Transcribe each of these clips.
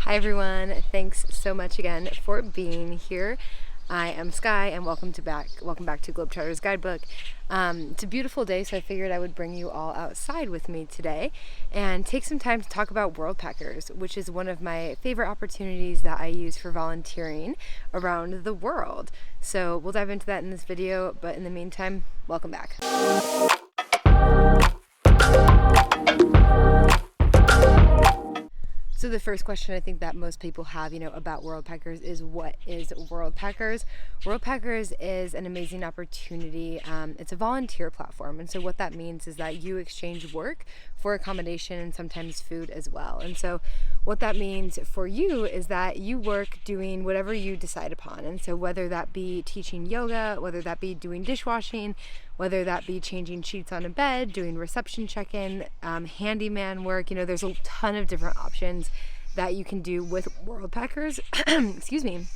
Hi everyone, thanks so much again for being here. I am Sky and welcome back to Globetrotter's Guidebook. It's a beautiful day, so I figured I would bring you all outside with me today and take some time to talk about Worldpackers, which is one of my favorite opportunities that I use for volunteering around the world. So we'll dive into that in this video, but in the meantime, welcome back. So the first question I think that most people have, about Worldpackers is, what is Worldpackers? Worldpackers is an amazing opportunity. It's a volunteer platform. And so what that means is that you exchange work for accommodation and sometimes food as well. And so what that means for you is that you work doing whatever you decide upon. And so whether that be teaching yoga, whether that be doing dishwashing, whether that be changing sheets on a bed, doing reception check-in, handyman work, there's a ton of different options that you can do with Worldpackers. Excuse me.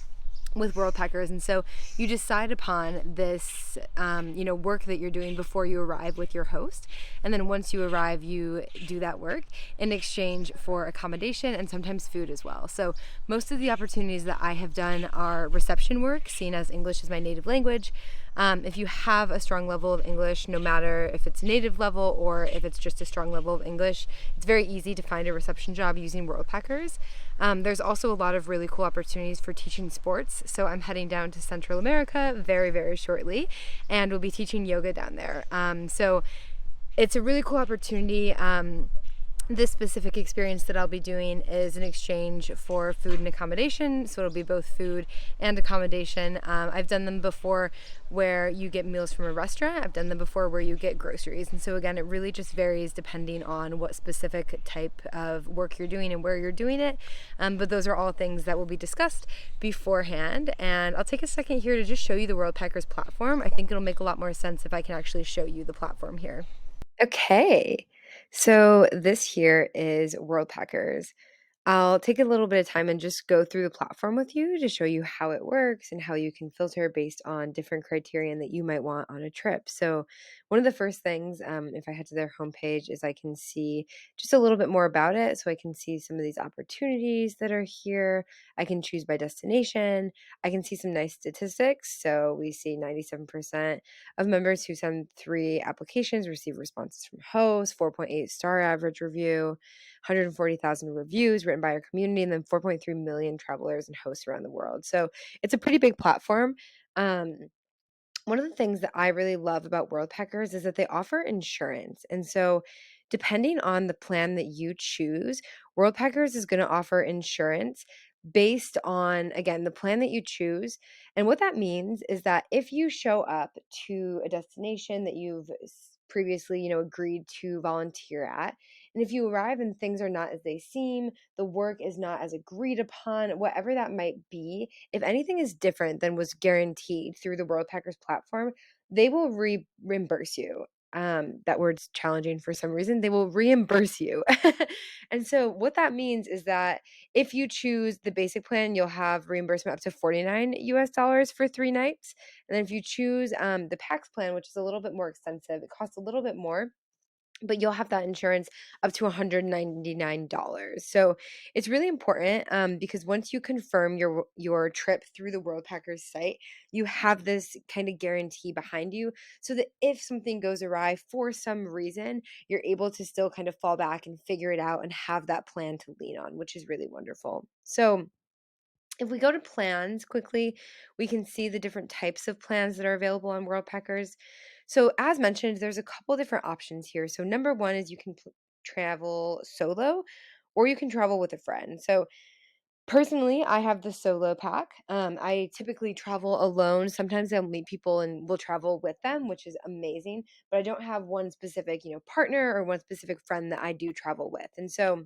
With Worldpackers. And so you decide upon this work that you're doing before you arrive with your host, and then once you arrive you do that work in exchange for accommodation and sometimes food as well. So most of the opportunities that I have done are reception work, seeing as English is my native language. If you have a strong level of English, no matter if it's native level or if it's just a strong level of English, it's very easy to find a reception job using Worldpackers. There's also a lot of really cool opportunities for teaching sports. So I'm heading down to Central America very, very shortly, and we'll be teaching yoga down there. So it's a really cool opportunity. This specific experience that I'll be doing is an exchange for food and accommodation, so it'll be both food and accommodation. I've done them before where you get meals from a restaurant. I've done them before where you get groceries. And so again, it really just varies depending on what specific type of work you're doing and where you're doing it. But those are all things that will be discussed beforehand. And I'll take a second here to just show you the Worldpackers platform. I think it'll make a lot more sense if I can actually show you the platform here. Okay, so this here is Worldpackers. I'll take a little bit of time and just go through the platform with you to show you how it works and how you can filter based on different criterion that you might want on a trip. So one of the first things, if I head to their homepage, is I can see just a little bit more about it. So I can see some of these opportunities that are here. I can choose by destination. I can see some nice statistics. So we see 97% of members who send 3 applications receive responses from hosts, 4.8 star average review, 140,000 reviews written by our community, and then 4.3 million travelers and hosts around the world. So it's a pretty big platform. One of the things that I really love about Worldpackers is that they offer insurance. And so depending on the plan that you choose, Worldpackers is going to offer insurance based on, again, the plan that you choose. And what that means is that if you show up to a destination that you've previously, agreed to volunteer at, and if you arrive and things are not as they seem, the work is not as agreed upon, whatever that might be, if anything is different than was guaranteed through the Worldpackers platform, they will reimburse you. That word's challenging for some reason. They will reimburse you. And so what that means is that if you choose the basic plan, you'll have reimbursement up to $49 for 3 nights. And then if you choose the PAX plan, which is a little bit more expensive, it costs a little bit more, but you'll have that insurance up to $199. So it's really important because once you confirm your trip through the Worldpackers site, you have this kind of guarantee behind you so that if something goes awry for some reason, you're able to still kind of fall back and figure it out and have that plan to lean on, which is really wonderful. So if we go to plans quickly, we can see the different types of plans that are available on Worldpackers. So as mentioned, there's a couple different options here. So number one is you can travel solo or you can travel with a friend. So personally, I have the solo pack. I typically travel alone. Sometimes I'll meet people and we'll travel with them, which is amazing. But I don't have one specific, partner or one specific friend that I do travel with. And so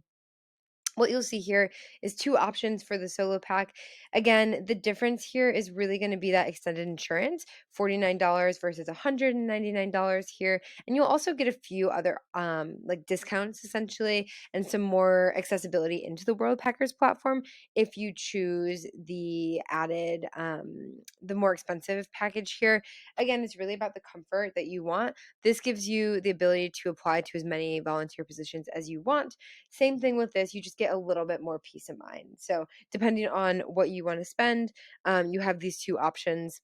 what you'll see here is 2 options for the solo pack. Again, the difference here is really going to be that extended insurance, $49 versus $199 here. And you'll also get a few other like discounts essentially and some more accessibility into the Worldpackers platform if you choose the added, the more expensive package here. Again, it's really about the comfort that you want. This gives you the ability to apply to as many volunteer positions as you want. Same thing with this, you just get get a little bit more peace of mind. So depending on what you want to spend, you have these two options.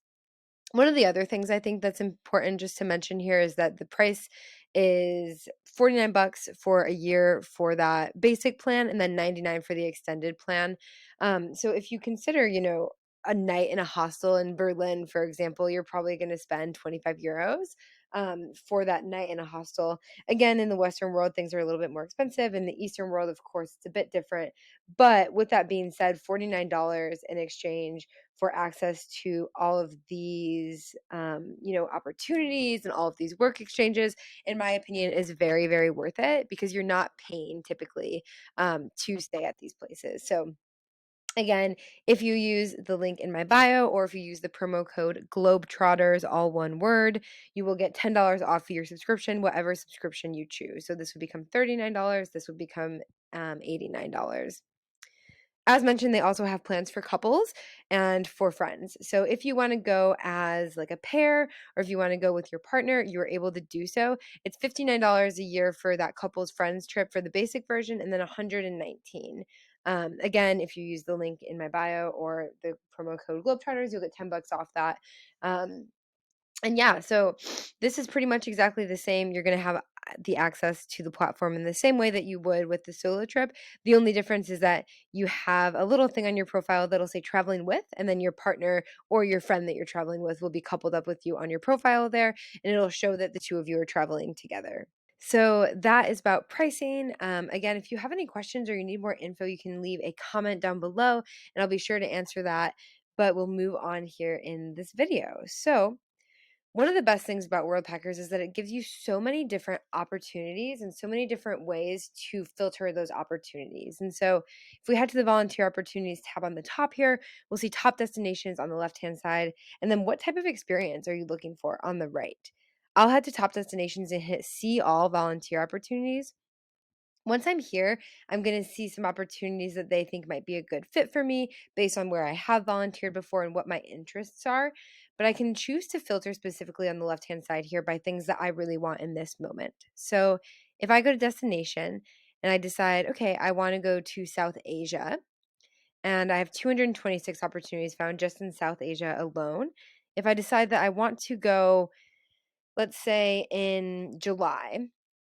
One of the other things I think that's important just to mention here is that the price is 49 bucks for a year for that basic plan and then 99 for the extended plan. So if you consider, a night in a hostel in Berlin, for example, you're probably going to spend 25 euros for that night in a hostel. Again, in the Western world, things are a little bit more expensive. In the Eastern world, of course, it's a bit different. But with that being said, $49 in exchange for access to all of these, opportunities and all of these work exchanges, in my opinion, is very, very worth it because you're not paying typically to stay at these places. So again, if you use the link in my bio or if you use the promo code Globetrotters, all one word, you will get $10 off your subscription, whatever subscription you choose. So this would become $39. This would become $89. As mentioned, they also have plans for couples and for friends. So if you want to go as like a pair or if you want to go with your partner, you're able to do so. It's $59 a year for that couples friends trip for the basic version and then $119. Again, if you use the link in my bio or the promo code Globetrotters, you'll get 10 bucks off that. And yeah, so this is pretty much exactly the same. You're going to have the access to the platform in the same way that you would with the solo trip. The only difference is that you have a little thing on your profile that'll say traveling with, and then your partner or your friend that you're traveling with will be coupled up with you on your profile there, and it'll show that the two of you are traveling together. So that is about pricing. Again, if you have any questions or you need more info, you can leave a comment down below, and I'll be sure to answer that. But we'll move on here in this video. So one of the best things about Worldpackers is that it gives you so many different opportunities and so many different ways to filter those opportunities. And so if we head to the volunteer opportunities tab on the top here, we'll see top destinations on the left-hand side. And then what type of experience are you looking for on the right? I'll head to top destinations and hit see all volunteer opportunities. Once I'm here, I'm going to see some opportunities that they think might be a good fit for me based on where I have volunteered before and what my interests are. But I can choose to filter specifically on the left-hand side here by things that I really want in this moment. So if I go to destination and I decide, okay, I want to go to South Asia, and I have 226 opportunities found just in South Asia alone. If I decide that I want to go, let's say in July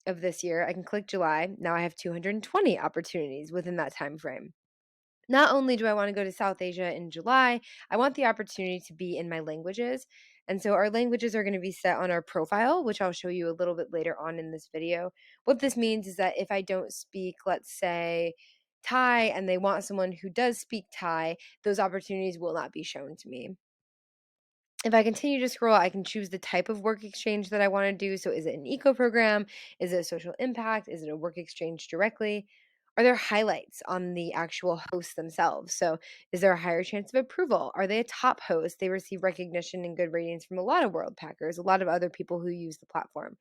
of this year, I can click July. Now I have 220 opportunities within that time frame. Not only do I want to go to South Asia in July, I want the opportunity to be in my languages. And so our languages are going to be set on our profile, which I'll show you a little bit later on in this video. What this means is that if I don't speak, let's say, Thai, and they want someone who does speak Thai, those opportunities will not be shown to me. If I continue to scroll, I can choose the type of work exchange that I want to do. So is it an eco program? Is it a social impact? Is it a work exchange directly? Are there highlights on the actual hosts themselves? So is there a higher chance of approval? Are they a top host? They receive recognition and good ratings from a lot of world packers, a lot of other people who use the platform.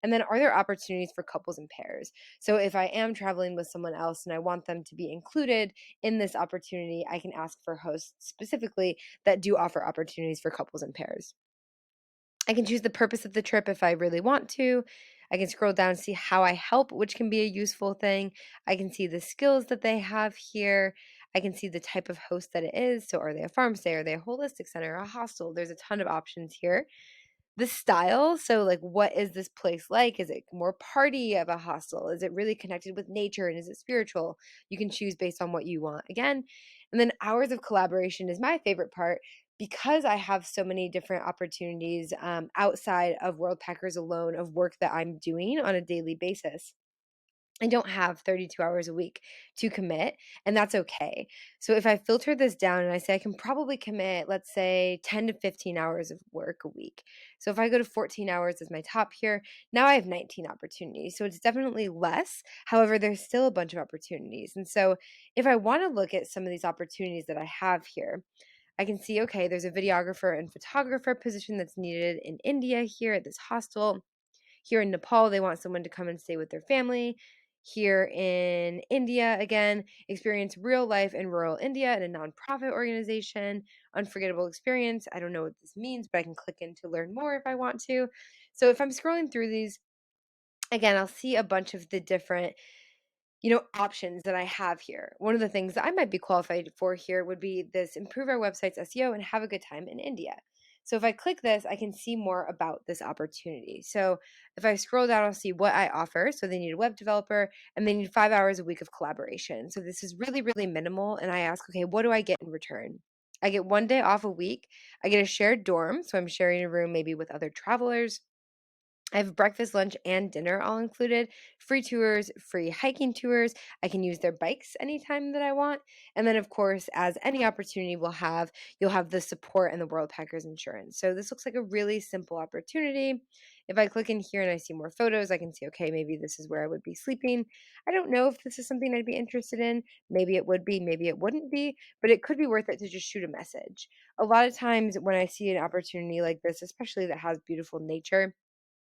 And then are there opportunities for couples and pairs? So if I am traveling with someone else and I want them to be included in this opportunity, I can ask for hosts specifically that do offer opportunities for couples and pairs. I can choose the purpose of the trip if I really want to. I can scroll down and see how I help, which can be a useful thing. I can see the skills that they have here. I can see the type of host that it is. So are they a farm stay? Are they a holistic center, a hostel? There's a ton of options here. The style, so like what is this place like? Is it more party of a hostel? Is it really connected with nature and is it spiritual? You can choose based on what you want again. And then hours of collaboration is my favorite part because I have so many different opportunities outside of Worldpackers alone of work that I'm doing on a daily basis. I don't have 32 hours a week to commit, and that's okay. So if I filter this down and I say I can probably commit, let's say 10 to 15 hours of work a week. So if I go to 14 hours as my top here, now I have 19 opportunities. So it's definitely less. However, there's still a bunch of opportunities. And so if I want to look at some of these opportunities that I have here, I can see, okay, there's a videographer and photographer position that's needed in India here at this hostel. Here in Nepal, they want someone to come and stay with their family. Here in India, again, experience real life in rural India at a nonprofit organization. Unforgettable experience. I don't know what this means, but I can click in to learn more if I want to. So if I'm scrolling through these, again, I'll see a bunch of the different options that I have here. One of the things that I might be qualified for here would be this improve our website's SEO and have a good time in India. So if I click this, I can see more about this opportunity. So if I scroll down, I'll see what I offer. So they need a web developer and they need 5 hours a week of collaboration. So this is really, really minimal. And I ask, okay, what do I get in return? I get 1 day off a week. I get a shared dorm. So I'm sharing a room maybe with other travelers. I have breakfast, lunch, and dinner all included, free tours, free hiking tours. I can use their bikes anytime that I want. And then, of course, as any opportunity will have, you'll have the support and the Worldpackers insurance. So this looks like a really simple opportunity. If I click in here and I see more photos, I can see, okay, maybe this is where I would be sleeping. I don't know if this is something I'd be interested in. Maybe it would be, maybe it wouldn't be, but it could be worth it to just shoot a message. A lot of times when I see an opportunity like this, especially that has beautiful nature,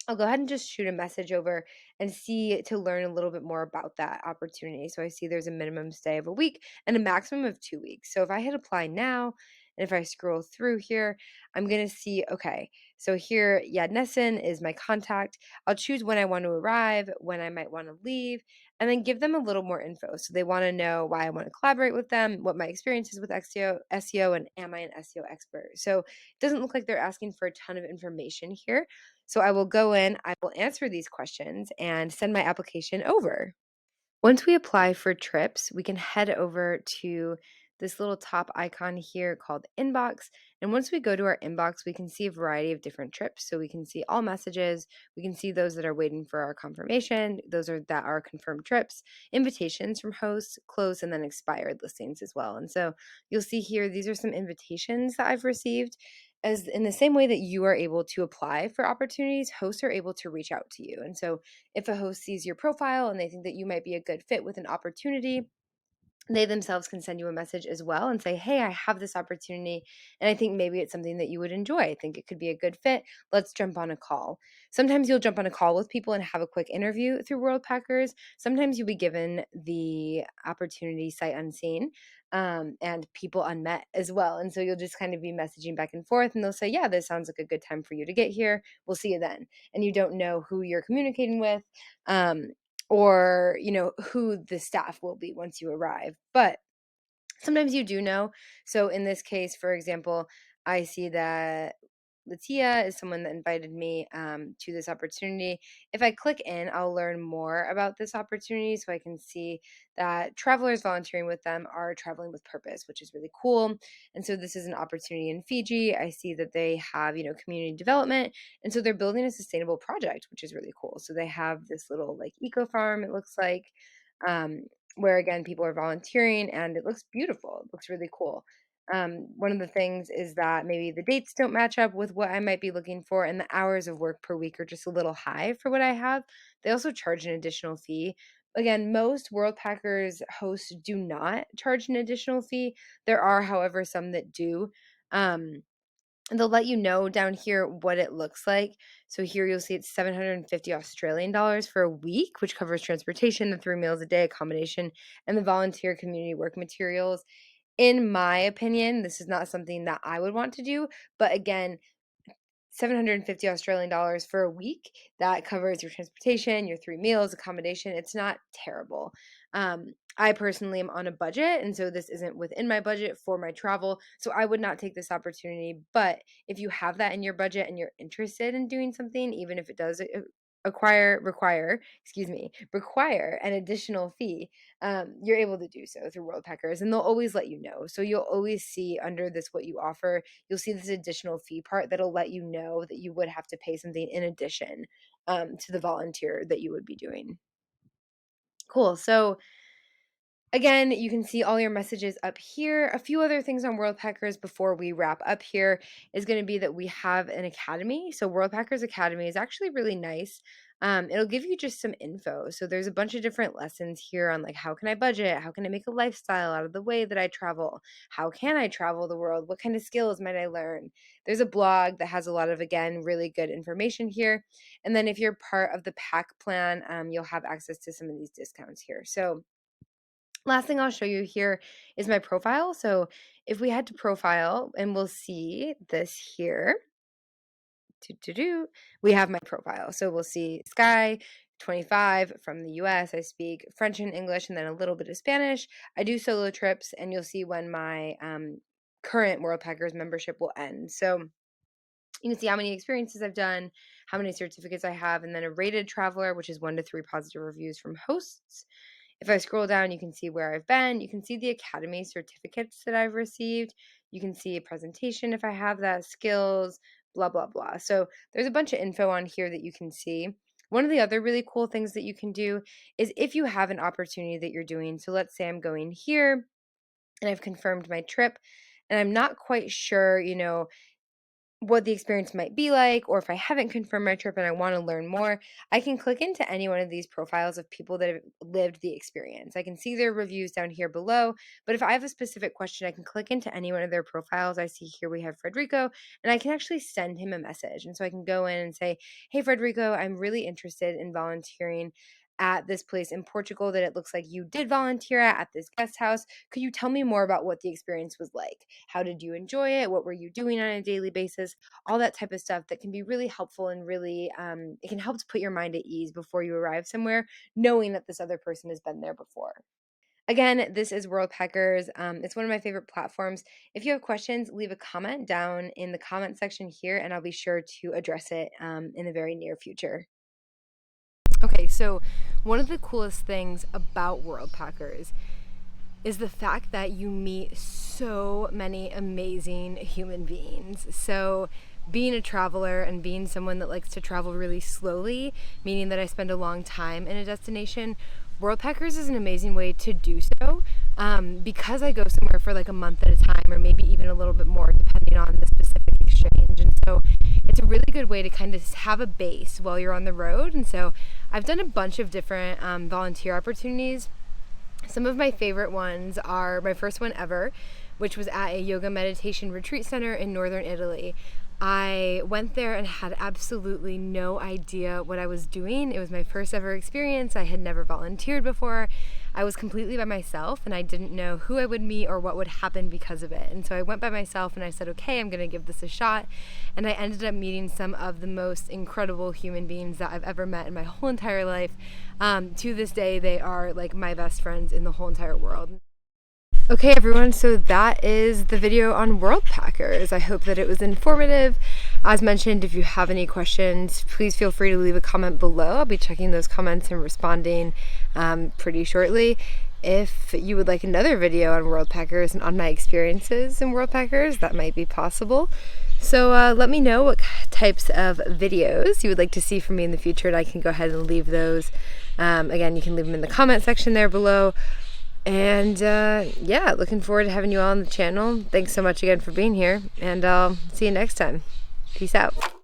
I'll go ahead and just shoot a message over and see to learn a little bit more about that opportunity. So I see there's a minimum stay of a week and a maximum of 2 weeks. So if I hit apply now, and if I scroll through here, I'm going to see, okay, so here, Yadnessen is my contact. I'll choose when I want to arrive, when I might want to leave, and then give them a little more info. So they want to know why I want to collaborate with them, what my experience is with SEO, and am I an SEO expert? So it doesn't look like they're asking for a ton of information here. So I will go in, I will answer these questions and send my application over. Once we apply for trips, we can head over to this little top icon here called Inbox. And once we go to our inbox, we can see a variety of different trips. So we can see all messages, we can see those that are waiting for our confirmation, those are that are confirmed trips, invitations from hosts, closed, and then expired listings as well. And so you'll see here, these are some invitations that I've received. As in the same way that you are able to apply for opportunities, hosts are able to reach out to you. And so if a host sees your profile and they think that you might be a good fit with an opportunity, they themselves can send you a message as well and say, hey, I have this opportunity and I think maybe it's something that you would enjoy. I think it could be a good fit. Let's jump on a call. Sometimes you'll jump on a call with people and have a quick interview through Worldpackers. Sometimes you'll be given the opportunity sight unseen, and people unmet as well. And so you'll just kind of be messaging back and forth and they'll say, yeah, this sounds like a good time for you to get here. We'll see you then. And you don't know who you're communicating with. Or who the staff will be once you arrive, but sometimes you do know. So in this case, for example, I see that Latia is someone that invited me to this opportunity. If I click in, I'll learn more about this opportunity. So I can see that travelers volunteering with them are traveling with purpose, which is really cool. And so this is an opportunity in Fiji. I see that they have, community development. And so they're building a sustainable project, which is really cool. So they have this little like eco farm, it looks like. Um, where again people are volunteering and it looks beautiful. It looks really cool. One of the things is that maybe the dates don't match up with what I might be looking for, and the hours of work per week are just a little high for what I have. They also charge an additional fee. Again, most Worldpackers hosts do not charge an additional fee. There are, however, some that do. And they'll let you know down here what it looks like. So here you'll see it's 750 Australian dollars for a week, which covers transportation, the 3 meals a day, accommodation, and the volunteer community work materials. In my opinion, this is not something that I would want to do, but again, 750 Australian dollars for a week. That covers your transportation, your 3 meals, accommodation. It's not terrible. I personally am on a budget, and so this isn't within my budget for my travel. So I would not take this opportunity. But if you have that in your budget and you're interested in doing something, even if it does require an additional fee, you're able to do so through Worldpackers, and they'll always let you know. So you'll always see under this what you offer, you'll see this additional fee part that'll let you know that you would have to pay something in addition to the volunteer that you would be doing. Cool. So again, you can see all your messages up here. A few other things on Worldpackers before we wrap up here is going to be that we have an academy. So Worldpackers Academy is actually really nice. It'll give you just some info. So there's a bunch of different lessons here on like how can I budget? How can I make a lifestyle out of the way that I travel? How can I travel the world? What kind of skills might I learn? There's a blog that has a lot of, again, really good information here. And then if you're part of the pack plan, you'll have access to some of these discounts here. So last thing I'll show you here is my profile. So if we head to profile, and we'll see this here, we have my profile. So we'll see sky, 25 from the US. I speak French and English and then a little bit of Spanish. I do solo trips, and you'll see when my current Worldpackers membership will end. So you can see how many experiences I've done, how many certificates I have, and then a rated traveler, which is 1 to 3 positive reviews from hosts. If I scroll down, you can see where I've been. You can see the Academy certificates that I've received. You can see a presentation if I have that, skills, blah, blah, blah. So there's a bunch of info on here that you can see. One of the other really cool things that you can do is if you have an opportunity that you're doing. So let's say I'm going here and I've confirmed my trip and I'm not quite sure, what the experience might be like, or if I haven't confirmed my trip and I want to learn more, I can click into any one of these profiles of people that have lived the experience. I can see their reviews down here below, but if I have a specific question, I can click into any one of their profiles. I see here we have Frederico, and I can actually send him a message. And so I can go in and say, hey, Frederico, I'm really interested in volunteering at this place in Portugal that it looks like you did volunteer at this guest house. Could you tell me more about what the experience was like? How did you enjoy it? What were you doing on a daily basis? All that type of stuff that can be really helpful and really, it can help to put your mind at ease before you arrive somewhere, knowing that this other person has been there before. Again, this is Worldpackers. It's one of my favorite platforms. If you have questions, leave a comment down in the comment section here, and I'll be sure to address it in the very near future. Okay, so one of the coolest things about Worldpackers is the fact that you meet so many amazing human beings. So being a traveler and being someone that likes to travel really slowly, meaning that I spend a long time in a destination, Worldpackers is an amazing way to do so, because I go somewhere for like a month at a time, or maybe even a little bit more depending on the specific exchange. And so it's a really good way to kind of have a base while you're on the road. And so I've done a bunch of different volunteer opportunities. Some of my favorite ones are my first one ever, which was at a yoga meditation retreat center in northern Italy. I went there and had absolutely no idea what I was doing. It was my first ever experience. I had never volunteered before. I was completely by myself, and I didn't know who I would meet or what would happen because of it. And so I went by myself and I said, okay, I'm going to give this a shot. And I ended up meeting some of the most incredible human beings that I've ever met in my whole entire life. To this day, they are like my best friends in the whole entire world. Okay, everyone, so that is the video on Worldpackers. I hope that it was informative. As mentioned, if you have any questions, please feel free to leave a comment below. I'll be checking those comments and responding pretty shortly. If you would like another video on Worldpackers and on my experiences in Worldpackers, that might be possible. So let me know what types of videos you would like to see from me in the future, and I can go ahead and leave those. Again, you can leave them in the comment section there below. And yeah, looking forward to having you all on the channel. Thanks so much again for being here, and I'll see you next time. Peace out.